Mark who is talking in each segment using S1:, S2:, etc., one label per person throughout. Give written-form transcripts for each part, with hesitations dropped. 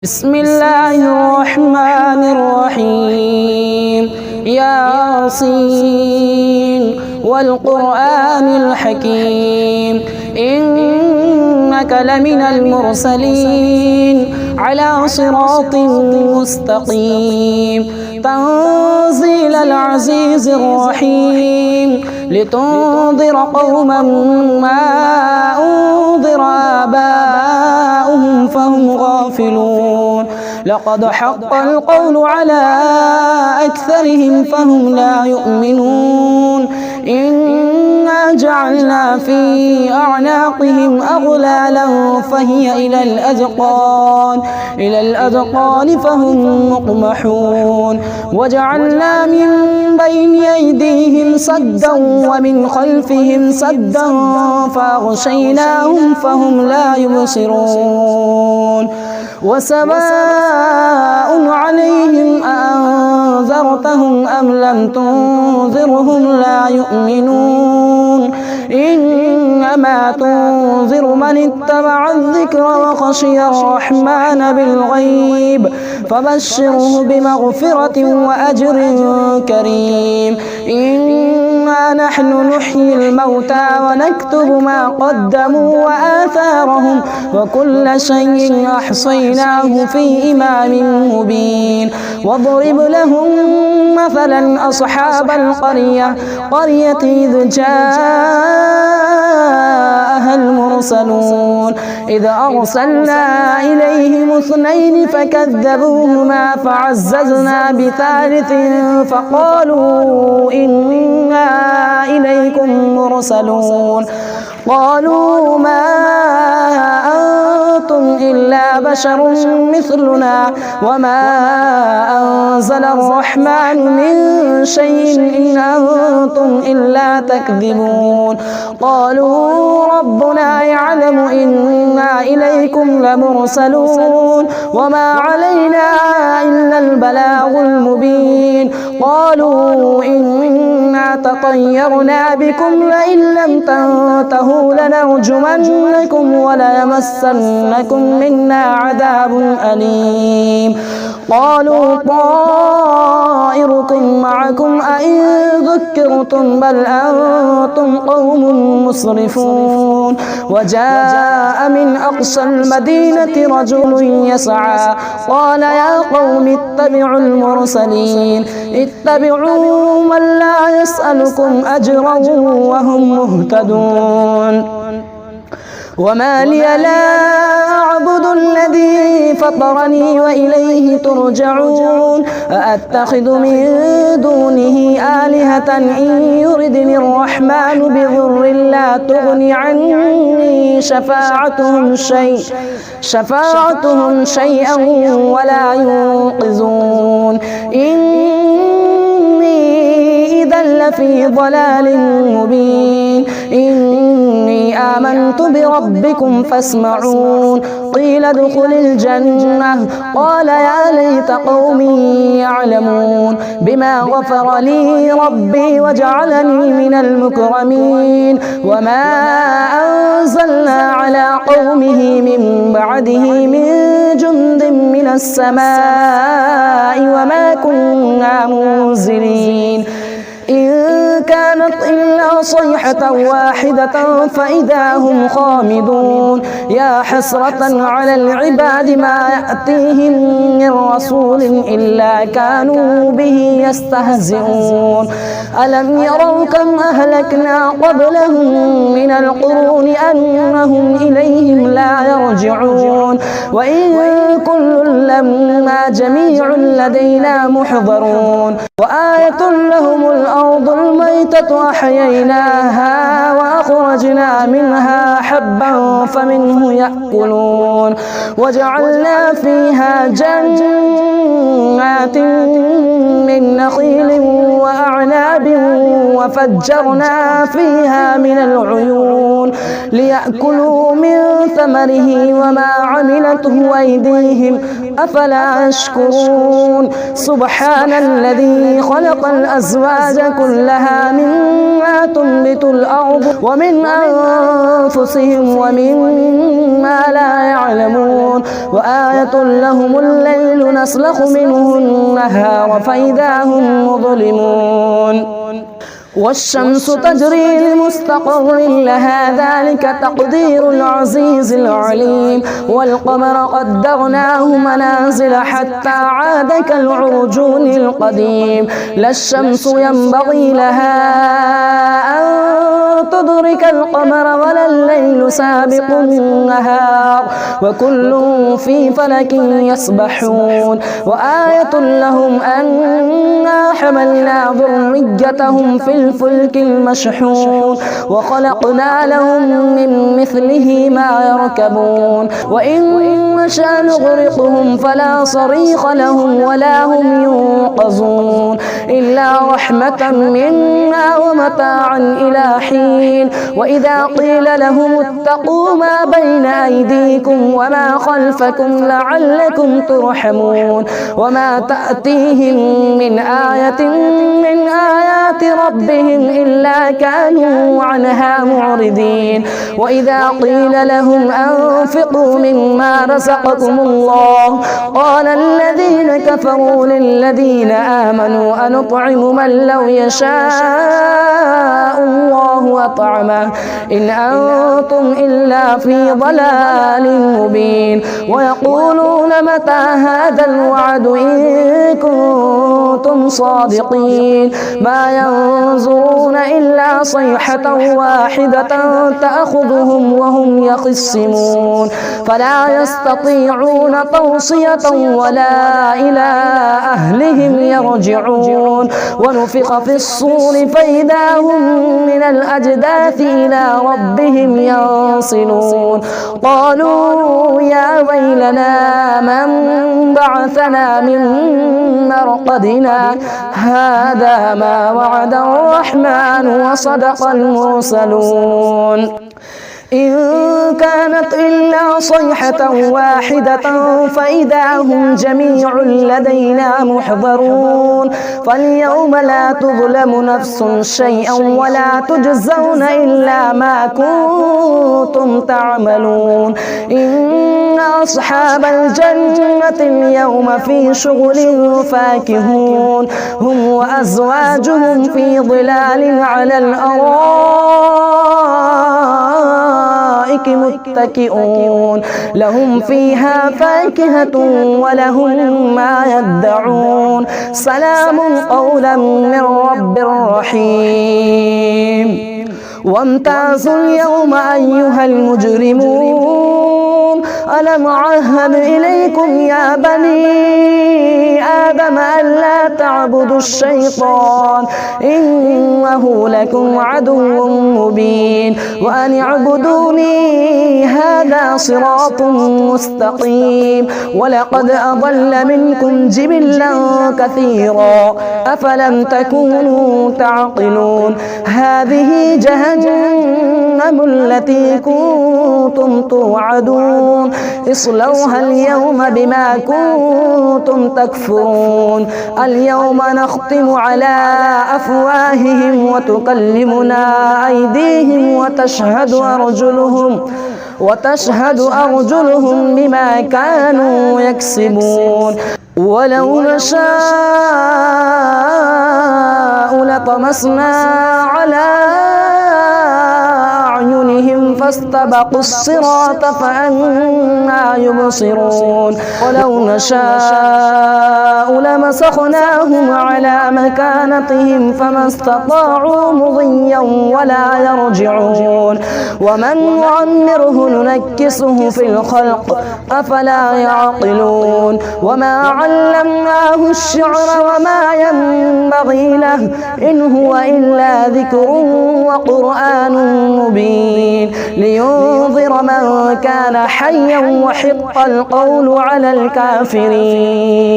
S1: بسم الله الرحمن الرحيم ياسين والقرآن الحكيم إنك لمن المرسلين على صراط مستقيم تنزيل العزيز الرحيم لتنذر قوما ما أنذر آباؤهم فهم غافلون لقد حق القول على أكثرهم فهم لا يؤمنون إنا جعلنا في أعناقهم أغلالا فهي إلى الأذقان فهم مقمحون وجعلنا من بين أيديهم سدا ومن خلفهم سدا فأغشيناهم فهم لا يبصرون وسواء عليهم أأنذرتهم أم لم تنذرهم لا يؤمنون إنما تنذر من اتبع الذكر وخشي الرحمن بالغيب فبشره بمغفرة وأجر كريم إنا نحن نحيي الموتى ونكتب ما قدموا وآثارهم وكل شيء أحصيناه في إمام مبين واضرب لهم مثلا أصحاب القرية إذ جاءها المرسلون إذ أرسلنا إليهم 2 فكذبوهما فعززنا ب3 فقالوا إنا إليكم مرسلون قالوا ما أنتم إلا بشر مثلنا وما أنزل الرحمن من شيء إن أنتم إلا تكذبون قالوا ربنا يعلم إنا إليكم لمرسلون وما علينا إلا البلاغ المبين قالوا إنا تطيرنا بكم لئن لم تنتهوا لنرجمنكم وليمسنكم منا عذاب أليم قالوا طائركم معكم أئن ذكرتم بل أنتم قوم مسرفون وجاء من أقصى المدينة رجل يسعى قال يا قوم اتبعوا المرسلين اتبعوا من لا يسألكم أجرا وهم مهتدون وما لي لا أعبد الذي فطرني وإليه ترجعون أأتخذ من دونه آلهة إن يردني الرحمن بضر لا تغن عني شفاعتهم شيئا ولا ينقذون إني إذا لفي ضلال مبين إني آمنت بربكم فاسمعون قيل ادخل الجنة قال يا ليت قومي يعلمون بما غفر لي ربي وجعلني من المكرمين وما أنزلنا على قومه من بعده من جند من السماء وما كنا منزلين إن كانت إلا صيحة واحدة فإذا هم خامدون يا حسرة على العباد ما يأتيهم من رسول إلا كانوا به يستهزئون ألم يروا كم أهلكنا قبلهم من القرون أنهم إليهم لا يرجعون وإن كل لما جميع لدينا محضرون وآية لهم الأرض الميتة أحييناها وأخرجنا منها حبا فمنه يأكلون وجعلنا فيها جنات من نخيل وأعناب وفجرنا فيها من العيون ليأكلوا من ثمره وما عملته أيديهم أفلا يشكرون سبحان الذي خلق الأزواج كلها مما تنبت الأرض ومن أنفسهم ومما لا يعلمون وآية لهم الليل نسلخ منه النهار فإذا هم مظلمون والشمس تجري لمستقر لها ذلك تقدير العزيز العليم والقمر قدرناه منازل حتى عاد كالعرجون القديم لا الشمس ينبغي لها أن تدرك القمر ولا الليل سابق النهار وكل في فلك يسبحون وآية لهم أنا حملنا ذريتهم في الفلك المشحون وخلقنا لهم من مثله ما يركبون وإن نشأ نغرقهم فلا صريخ لهم ولا هم ينقذون إلا رحمة منا ومتاعا إلى حين وإذا قيل لهم اتقوا ما بين أيديكم وما خلفكم لعلكم ترحمون وما تأتيهم من آية من آيات ربهم إلا كانوا عنها معرضين وإذا قيل لهم أنفقوا مما رزقكم الله قال الذين كفروا للذين آمنوا أنطعم من لو يشاء الله أطعمه إن أنتم إلا في ضلال مبين ويقولون متى هذا الوعد إن كنتم صادقين ما ينظرون إلا صيحة واحدة تأخذهم وهم يخصمون فلا يستطيعون توصية ولا إلى أهلهم يرجعون ونفخ في الصور فإذا هم من الأجداث إلى ربهم ينصلون قالوا يا ويلنا من بعثنا من مرقدنا هذا ما وعد الرحمن وصدق المرسلون إن كانت إلا صيحة واحدة فإذا هم جميع لدينا محضرون فاليوم لا تظلم نفس شيئا ولا تجزون إلا ما كنتم تعملون إن أصحاب الجنة اليوم في شغل فاكهون هم وأزواجهم في ظلال على الأرائك متكئون لهم فيها فاكهة ولهم ما يدعون سلام قولا من رب رحيم وامتازوا اليوم أيها المجرمون ألم أعهد إليكم يا بني آدم ألا تعبدوا الشيطان إنه لكم عدو مبين وأن اعبدوني هذا صراط مستقيم ولقد أضل منكم جبلا كثيرا أفلم تكونوا تعقلون هذه جهنم التي كنتم توعدون اصلوها اليوم بما كنتم تكفرون اليوم نختم على أفواههم وتكلمنا أيديهم وتشهد أرجلهم بما كانوا يكسبون ولو نشاء لطمسنا على أعينهم فاستبقوا الصراط فأنى يبصرون ولو نشاء لمسخناهم على مكانتهم فما استطاعوا مضيا ولا يرجعون ومن نعمره ننكسه في الخلق أفلا يعقلون وما علمناه الشعر وما ينبغي له إن هو إلا ذكر وقرآن مبين لينذر من كان حيا وحق القول على الكافرين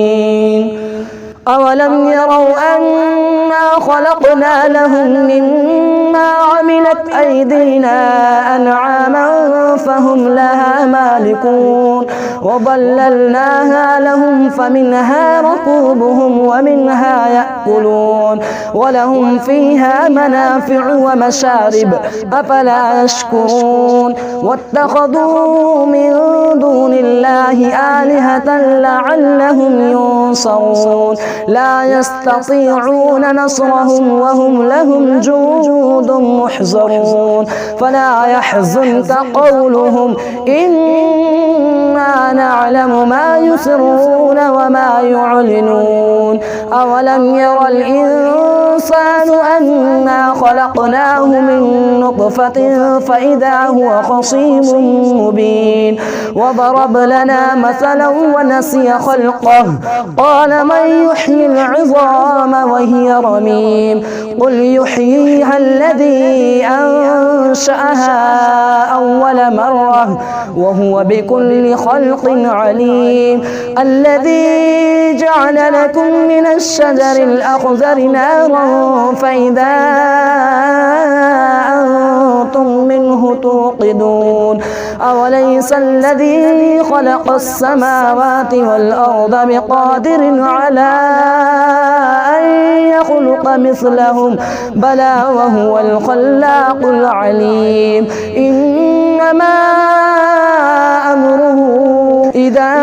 S1: أولم يروا أنا خلقنا لهم مما عملت أيدينا أنعاما فهم لها مالكون وظللناها لهم فمنها ركوبهم ومنها يأكلون ولهم فيها منافع ومشارب أفلا يشكرون واتخذوا من دون الله آلهة لعلهم ينصرون لا يستطيعون نصرهم وهم لهم جند محضرون فلا يحزنك قولهم إنا نعلم ما يسرون وما يعلنون أولم ير الإنسان أنا خلقناه من نطفة فإذا هو خصيم مبين وضرب لنا مثلا ونسي خلقه قال من يحيي العظام وهي رميم قل يحييها الذي أنشأها أول مرة وهو بكل خلق عليم الذي جعل لكم من الشجر الأخضر نارا فإذا أنتم منه توقدون أوليس الذي خلق السماوات والأرض بقادر على أن يخلق مثلهم بلى وهو الخلاق العليم إنما أمره إذا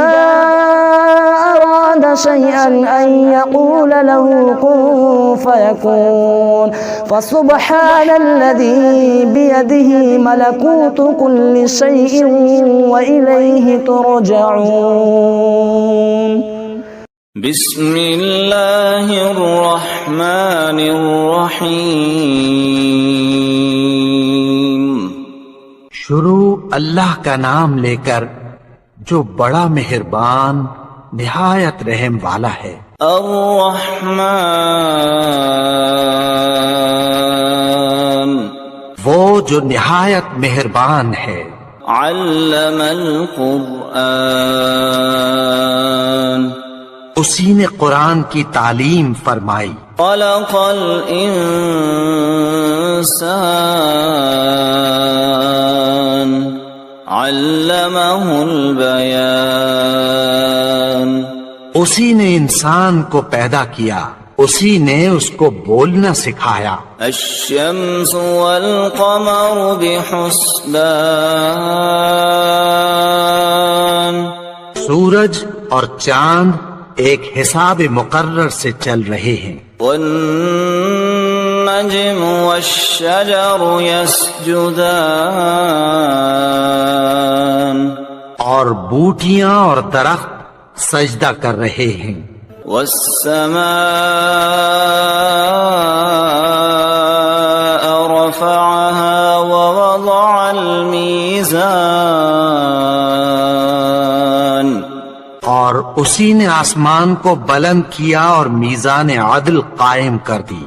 S1: أراد شيئا أن يقول له كن فيكون فسبحان الذي بيده ملكوت كل شيء وإليه ترجعون
S2: بسم اللہ الرحمن الرحیم
S3: شروع اللہ کا نام لے کر جو بڑا مہربان نہایت رحم والا ہے۔
S2: الرحمن
S3: وہ جو نہایت مہربان ہے۔
S2: علم القرآن
S3: اسی نے قرآن کی تعلیم فرمائی۔
S2: خلق الانسان علمہ البیان
S3: اسی نے انسان کو پیدا کیا، اسی نے اس کو بولنا سکھایا۔
S2: الشمس والقمر بحسبان
S3: سورج اور چاند ایک حساب مقرر سے چل رہے ہیں۔
S2: والنجم والشجر يسجدان
S3: اور بوٹیاں اور درخت سجدہ کر رہے ہیں۔
S2: والسماء رفعها ووضع الميزان
S3: اور اسی نے آسمان کو بلند کیا اور میزان عدل قائم کر دی۔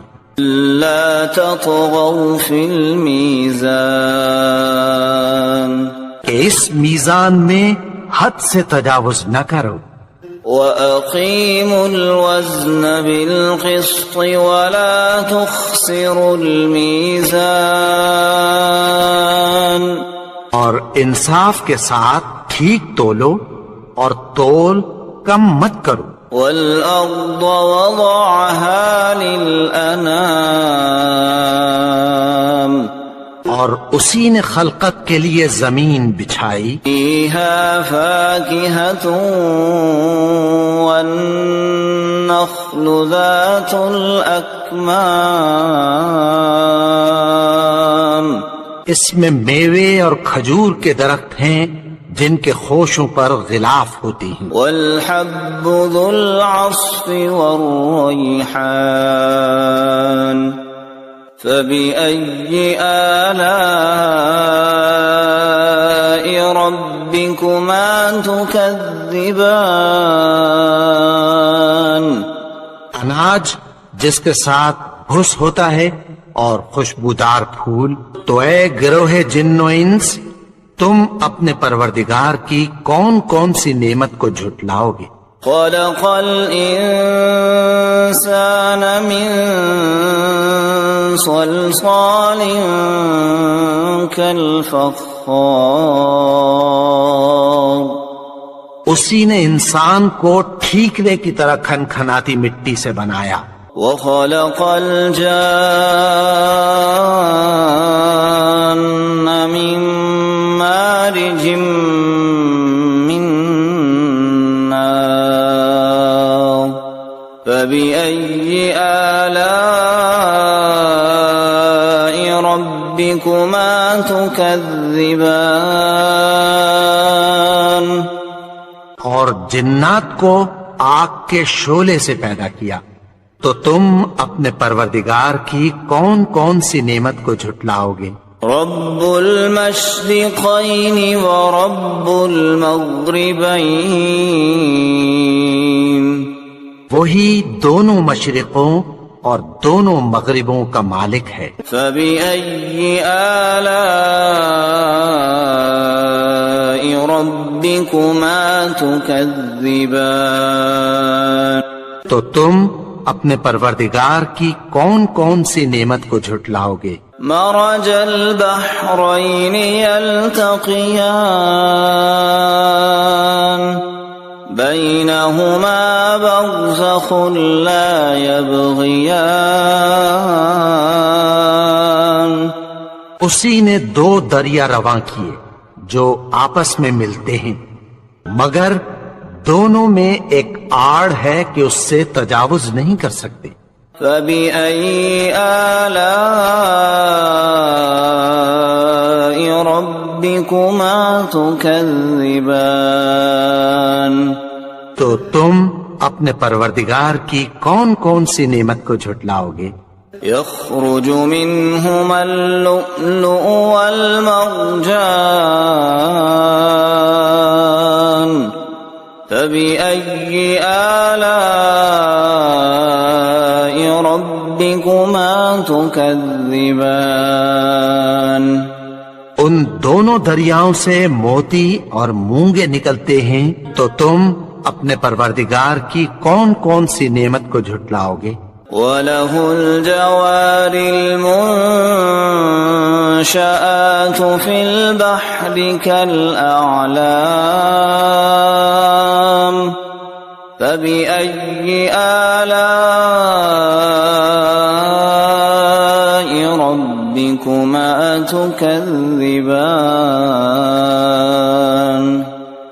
S2: لا تطغوا في الميزان
S3: کہ اس میزان میں حد سے تجاوز نہ کرو۔
S2: وَأَقِيمُوا الْوَزْنَ بِالْقِسْطِ وَلَا تُخْسِرُوا الْمِيزَانَ
S3: اور انصاف کے ساتھ ٹھیک تولو اور تول کم مت کرو۔
S2: وَالْأَرْضَ وَضَعَهَا لِلْأَنَامِ
S3: اور اسی نے خلقت کے لیے زمین بچھائی۔
S2: فِيهَا فَاكِهَةٌ وَالنَّخْلُ ذَاتُ الْأَكْمَامِ
S3: اس میں میوے اور کھجور کے درخت ہیں جن کے خوشوں پر غلاف ہوتی ہیں۔
S2: والحب ذو العصف والریحان فبأي آلاء ربكما تكذبان
S3: اناج جس کے ساتھ بھس ہوتا ہے اور خوشبودار پھول۔ تو اے گروہ جن و انس، تم اپنے پروردگار کی کون کون سی نعمت کو جھٹلاؤ گے؟
S2: خلق الإنسان من صلصال كالفخار
S3: اسی نے انسان کو ٹھیکرے کی طرح کھنکھناتی مٹی سے بنایا.
S2: وخلق الجان من مارج من نار فبأي آلاء ربكما تكذبان
S3: اور جنات کو آگ کے شعلے سے پیدا کیا، تو تم اپنے پروردگار کی کون کون سی نعمت کو جھٹلاؤ گے؟
S2: رب المشرقین ورب المغربین،
S3: وہی دونوں مشرقوں اور دونوں مغربوں کا مالک ہے.
S2: فبأي آلاء ربكما تكذبان،
S3: تو تم اپنے پروردگار کی کون کون سی نعمت کو جھٹلاؤ گے؟
S2: مرج البحرین یلتقیان بینہما برزخ لا یبغیان،
S3: اسی نے دو دریا رواں کیے جو آپس میں ملتے ہیں، مگر دونوں میں ایک آڑ ہے کہ اس سے تجاوز نہیں کر سکتے.
S2: فبأي آلاء ربكما تكذبان،
S3: تو تم اپنے پروردگار کی کون کون سی نعمت کو جھٹلاؤ گے؟
S2: يخرج منهما اللؤلؤ والمرجان فبأي آلاء ربكما تكذبان،
S3: ان دونوں دریاؤں سے موتی اور مونگے نکلتے ہیں، تو تم اپنے پروردگار کی کون کون سی نعمت کو جھٹلاؤ گے؟
S2: وَلَهُ الْجَوَارِ الْمُنشَآتُ فِي الْبَحْرِ كَالْأَعْلَامِ فَبِأَيِّ آلَاءِ رَبِّكُمَا تُكَذِّبَانِ،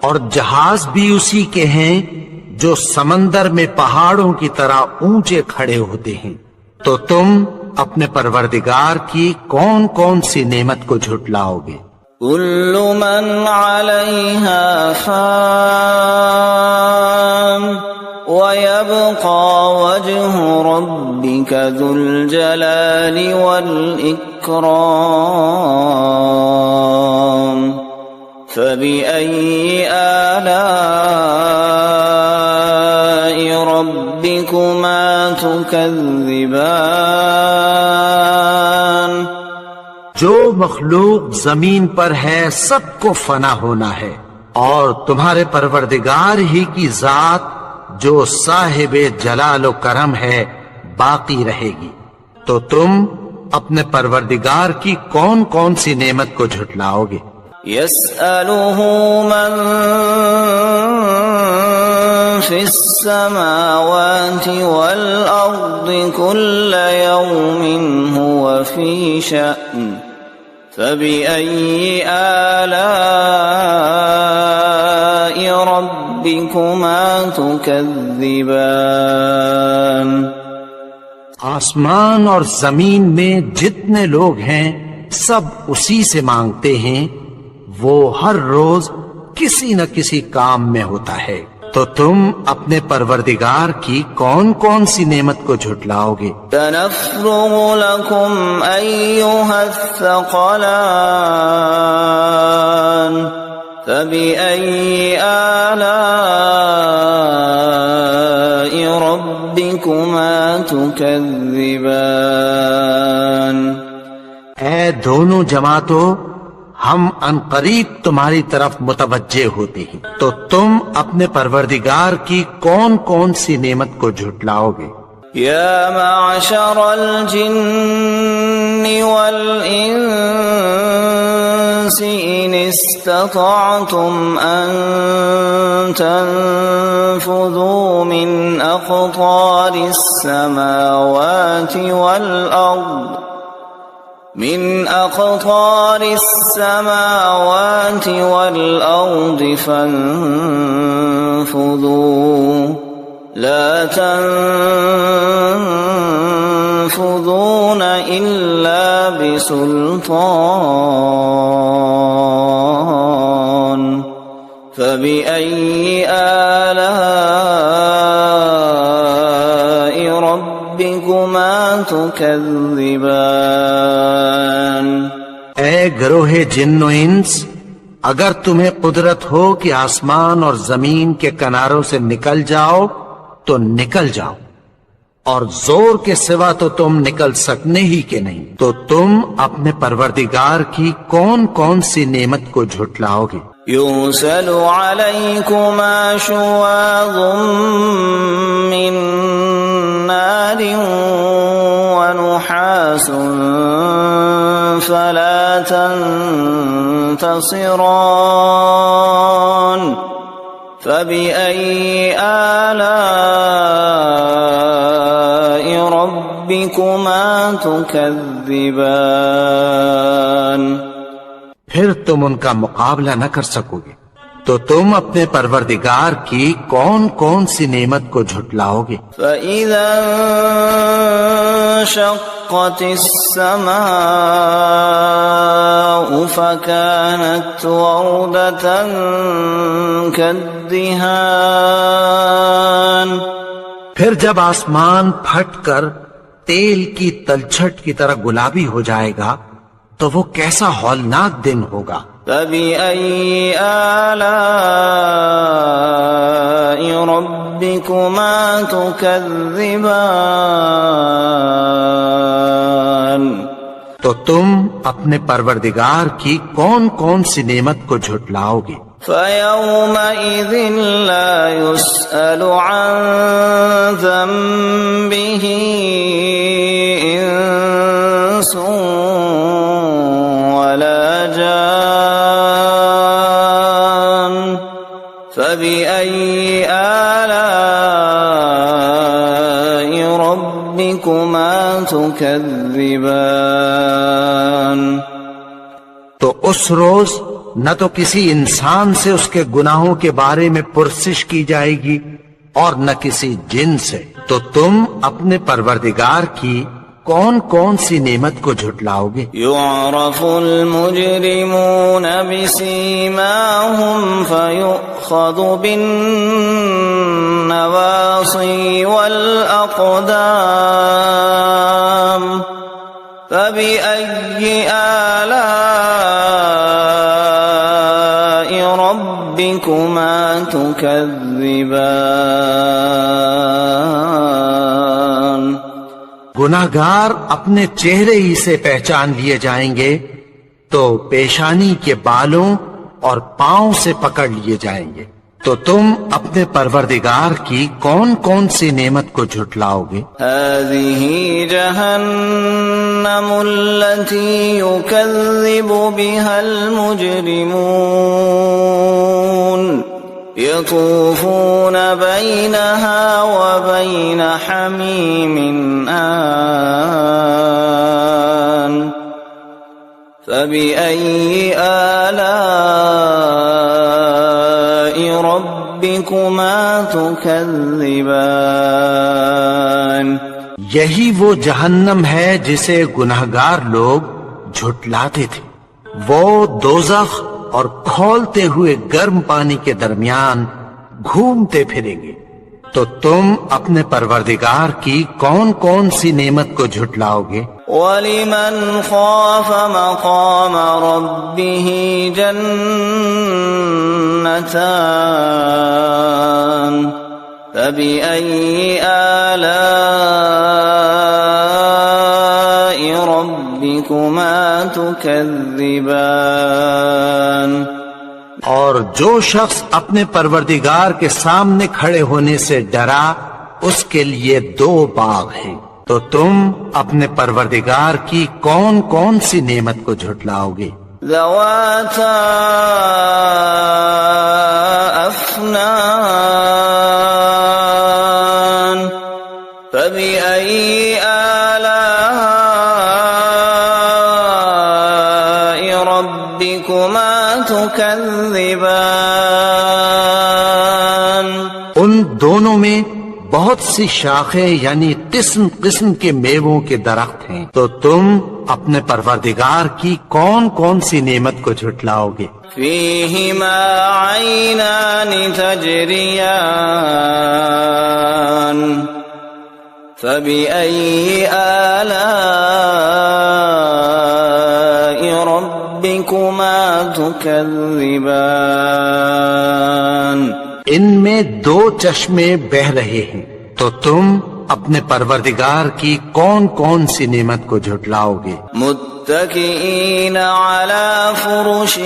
S3: اور جہاز بھی اسی کے ہیں جو سمندر میں پہاڑوں کی طرح اونچے کھڑے ہوتے ہیں، تو تم اپنے پروردگار کی کون کون سی نعمت کو جھٹلاؤ گے؟
S2: كل من عليها فان ويبقى وجه ربك ذو الجلال والإكرام فبأي آلاء ربكما تكذبان،
S3: جو مخلوق زمین پر ہے سب کو فنا ہونا ہے، اور تمہارے پروردگار ہی کی ذات جو صاحب جلال و کرم ہے باقی رہے گی. تو تم اپنے پروردگار کی کون کون سی نعمت کو جھٹلاؤ گے؟
S2: يسأله من في السماوات والأرض كل يوم هو في شأن فبأي آلاء ربكما تكذبان،
S3: آسمان اور زمین میں جتنے لوگ ہیں سب اسی سے مانگتے ہیں، وہ ہر روز کسی نہ کسی کام میں ہوتا ہے. تو تم اپنے پروردگار کی کون کون سی نعمت کو جھٹلاؤ گے؟
S2: سنفرغ لكم أيها الثقلان فبأي آلاء ربكما تكذبان،
S3: اے دونوں جماعتوں، ہم عنقریب تمہاری طرف متوجہ ہوتے ہیں، تو تم اپنے پروردگار کی کون کون سی نعمت کو جھٹلاؤ گے؟
S2: يا معشر الجن والإنس إن استطعتم أن تنفذوا من أقطار السماوات والأرض فانفذوا لا تنفذون إلا بسلطان فبأي آلاء ربكما تكذبان؟
S3: اے گروہ جن و انس، اگر تمہیں قدرت ہو کہ آسمان اور زمین کے کناروں سے نکل جاؤ تو نکل جاؤ، اور زور کے سوا تو تم نکل سکنے ہی کے نہیں، تو تم اپنے پروردگار کی کون کون سی نعمت کو جھٹلاؤ گے؟
S2: يرسل عليكما شواظ من نار ونحاس فلا تنتصران فبأي آلاء ربكما تكذبان؟
S3: پھر تم ان کا مقابلہ نہ کر سکو گے، تو تم اپنے پروردگار کی کون کون سی نعمت کو جھٹلاؤ گے؟
S2: فَإِذَا انشَقَّتِ السَّمَاءُ فَكَانَتْ وَرْدَةً كَالدِّهَانِ،
S3: پھر جب آسمان پھٹ کر تیل کی تلچھٹ کی طرح گلابی ہو جائے گا تو وہ کیسا ہولناک دن ہوگا۔
S2: فَبِأَيِّ آلَاءِ رَبِّكُمَا تُكَذِّبَانِ؟
S3: تو تم اپنے پروردگار کی کون کون سی نعمت کو جھٹلاؤ گے؟
S2: فَيَوْمَئِذٍ لَا يُسْأَلُ عَن ذَنبِهِ إِنسٌ وَلَا جَانٌ فَبِأَيِّ آلَاءِ رَبِّكُمَا تُكَذِّبَانِ؟
S3: تو اس روز نہ تو کسی انسان سے اس کے گناہوں کے بارے میں پرسش کی جائے گی اور نہ کسی جن سے، تو تم اپنے پروردگار کی کون کون سی نعمت کو جھٹلاؤ گے؟
S2: يُعْرَفُ الْمُجْرِمُونَ بِسِيمَاهُمْ فَيُؤْخَذُ بِالنَّوَاصِي وَالْأَقْدَامِ فَبِأَيِّ آلَاءِ رَبِّكُمَا تُكَذِّبَانِ؟
S3: گناہگار اپنے چہرے ہی سے پہچان لیے جائیں گے تو پیشانی کے بالوں اور پاؤں سے پکڑ لیے جائیں گے، تو تم اپنے پروردگار کی کون کون سی نعمت کو جھٹلاؤ گے؟
S2: هذه جهنم التي يكذب بها المجرمون يطوفون بينها وبين حميم آن فبأي آلاء ربكما تكذبان؟
S3: یہی وہ جہنم ہے جسے گناہگار لوگ جھٹلاتے تھے، وہ دوزخ اور کھولتے ہوئے گرم پانی کے درمیان گھومتے پھریں گے، تو تم اپنے پروردگار کی کون کون سی نعمت کو جھٹلاؤ گے؟
S2: وَلِمَنْ خَافَ مَقَامَ رَبِّهِ جَنَّتَانِ فَبِأَيِّ آلَاءِ رَبِّكُمَا ربكما تكذبان
S3: اور جو شخص اپنے پروردگار کے سامنے کھڑے ہونے سے ڈرا اس کے لیے 2 باغ ہیں، تو تم اپنے پروردگار کی کون کون سی نعمت کو جھٹلاؤ گے؟
S2: ذواتا افنان فبأي آلاء ربكما تكذبان
S3: ان دونوں میں بہت سی شاخیں یعنی قسم قسم کے میووں کے درخت ہیں، تو تم اپنے پروردگار کی کون کون سی نعمت کو جھٹلاؤ گے؟
S2: فيهما عينان تجريان فبأي آلاء ربكما تكذبان
S3: ان میں 2 چشمے بہ رہے ہیں، تو تم اپنے پروردگار کی کون کون سی نعمت کو جھٹلاؤ گے؟
S2: متكئين على فرش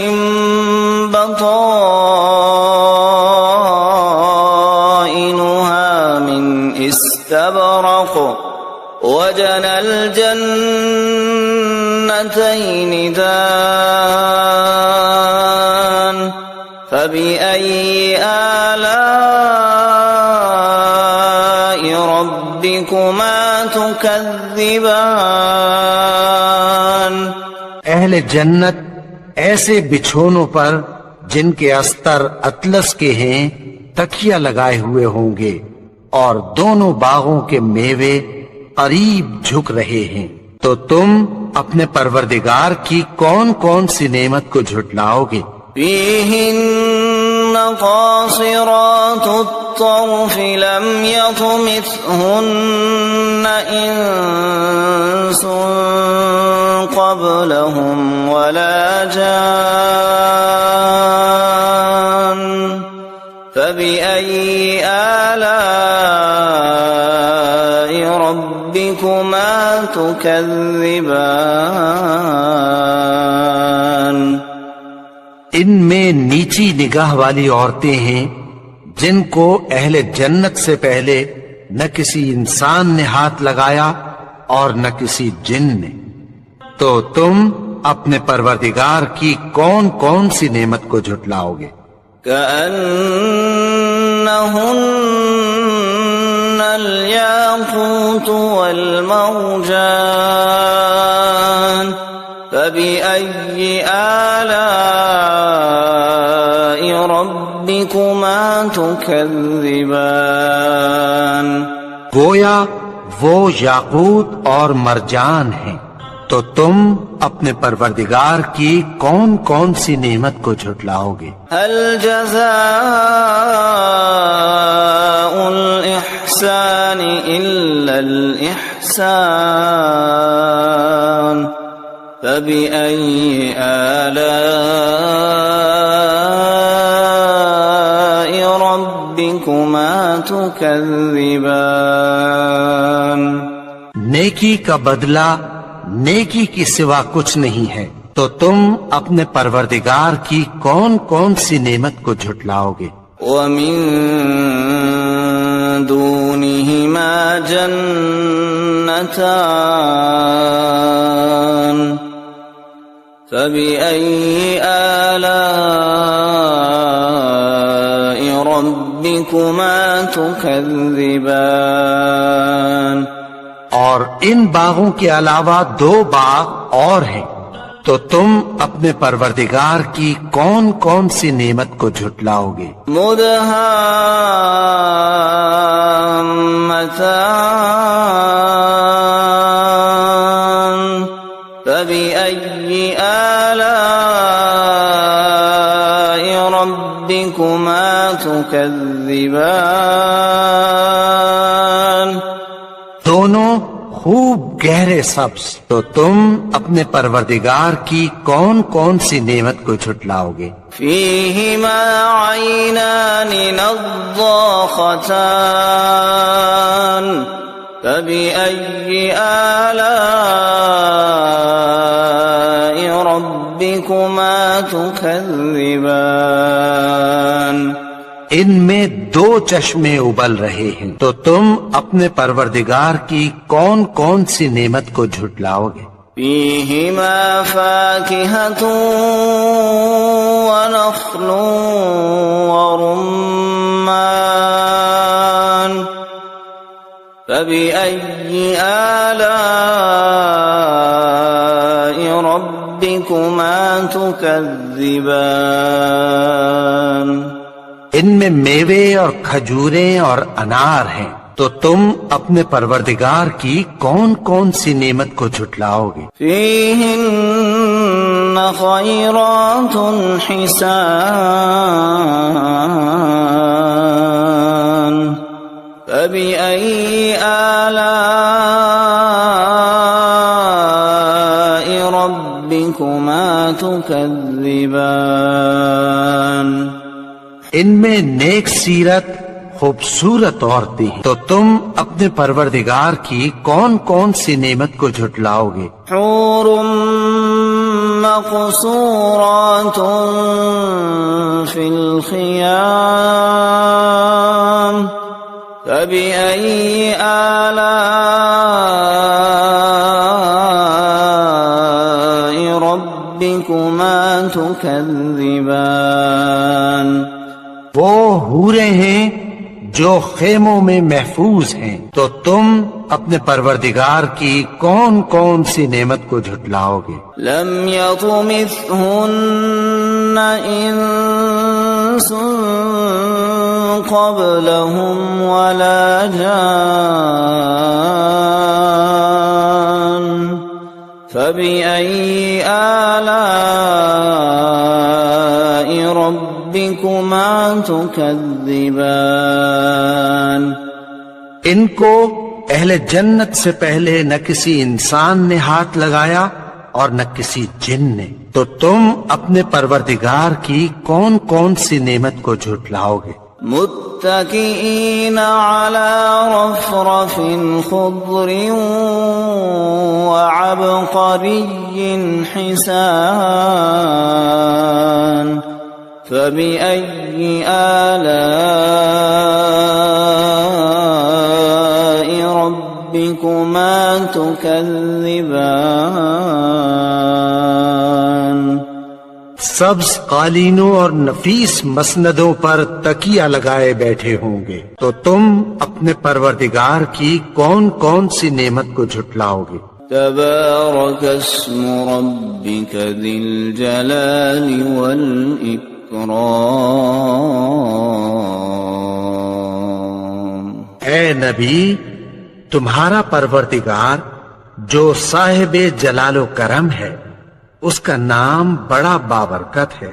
S2: بطائنها من استبرق وجنى الجنتين دان فبأي آلاء ربكما تكذبان
S3: اہل جنت ایسے بچھونوں پر جن کے استر اطلس کے ہیں تکیہ لگائے ہوئے ہوں گے، اور دونوں باغوں کے میوے قریب جھک رہے ہیں، تو تم اپنے پروردگار کی کون کون سی نعمت کو جھٹلاؤ گے؟
S2: فيهن قاصرات الطرف لم يطمثهن إنس قبلهم ولا جان فبأي آلاء ربكما تكذبان
S3: ان میں نیچی نگاہ والی عورتیں ہیں جن کو اہل جنت سے پہلے نہ کسی انسان نے ہاتھ لگایا اور نہ کسی جن نے، تو تم اپنے پروردگار کی کون کون سی نعمت کو جھٹلاؤ گے؟
S2: كأنهن الياقوت والمرجان فبأي آلاء ربكما تكذبان
S3: گویا وہ یاقوت اور مرجان ہیں، تو تم اپنے پروردگار کی کون کون سی نعمت کو جھٹلاؤ گے؟
S2: هل جزاء الإحسان إلا الإحسان فبأي آلاء ربكما تكذبان
S3: نیکی کا بدلہ نیکی کی سوا کچھ نہیں ہے، تو تم اپنے پروردگار کی کون کون سی نعمت کو جھٹلاؤ گے؟
S2: ومن دونهما جنتان فبأي آلاء ربكما تكذبان
S3: اور ان باغوں کے علاوہ 2 باغ اور ہیں، تو تم اپنے پروردگار کی کون کون سی نعمت کو جھٹلاؤ گے؟
S2: مدهامتان فبأي آلاء ربكما تكذبان
S3: دونوں خوب گہرے سبز، تو تم اپنے پروردگار کی کون کون سی نعمت کو جھٹلاؤ گے؟
S2: فيهما عينان نضاختان فبأي آلاء ربكما تكذبان
S3: ان میں دو چشمے ابل رہے ہیں، تو تم اپنے پروردگار کی کون کون سی نعمت کو جھٹلاؤ گے؟
S2: فيهما فاكهة ونخل ورمان فبأي آلاء ربكما تكذبان
S3: ان میں میوے اور کھجوریں اور انار ہیں، تو تم اپنے پروردگار کی کون کون سی نعمت کو جھٹلاؤ گے؟
S2: فيهن خيرات حسان فبأي آلاء ربكما تكذبان
S3: ان میں نیک سیرت خوبصورت عورتیں ہیں، تو تم اپنے پروردگار کی کون کون سی نعمت کو جھٹلاؤ گے؟
S2: حور مقصورات في الخيام فبأي آلاء ربكما تكذبان
S3: وہ حوریں ہیں جو خیموں میں محفوظ ہیں، تو تم اپنے پروردگار کی کون کون سی نعمت کو جھٹلاؤ گے؟
S2: لم يطمثهن انس قبلهم ولا جان فبأي آلاء ربكما تكذبان
S3: ان کو اہل جنت سے پہلے نہ کسی انسان نے ہاتھ لگایا اور نہ کسی جن نے، تو تم اپنے پروردگار کی کون کون سی نعمت کو جھٹلاؤ گے؟
S2: متكئين على رفرف خضر وعبقري حسان فبأي آلاء ربكما تكذبان
S3: سبز قالینوں اور نفیس مسندوں پر تکیہ لگائے بیٹھے ہوں گے، تو تم اپنے پروردگار کی کون کون سی نعمت کو جھٹلاؤ گے؟
S2: تبارك اسم ربك ذي الجلال والإكرام
S3: اے نبی، تمہارا پروردگار جو صاحب جلال و کرم ہے، اس کا نام بڑا بابرکت ہے۔